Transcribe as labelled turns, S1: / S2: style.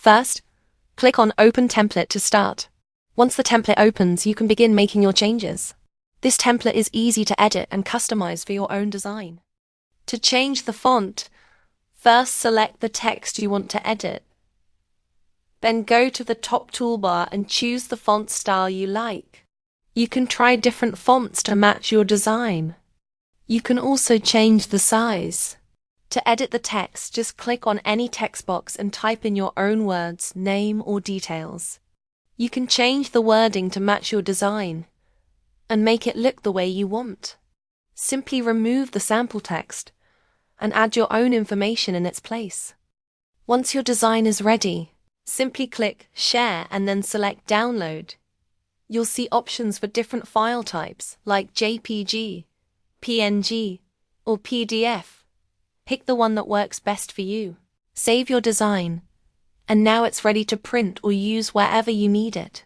S1: First, click on Open Template to start. Once the template opens, you can begin making your changes. This template is easy to edit and customize for your own design. To change the font, first select the text you want to edit. Then go to the top toolbar and choose the font style you like. You can try different fonts to match your design. You can also change the size. To edit the text, just click on any text box and type in your own words, name, or details. You can change the wording to match your design and make it look the way you want. Simply remove the sample text and add your own information in its place. Once your design is ready, simply click Share and then select Download. You'll see options for different file types like JPG, PNG, or PDF. Pick the one that works best for you. Save your design, and now it's ready to print or use wherever you need it.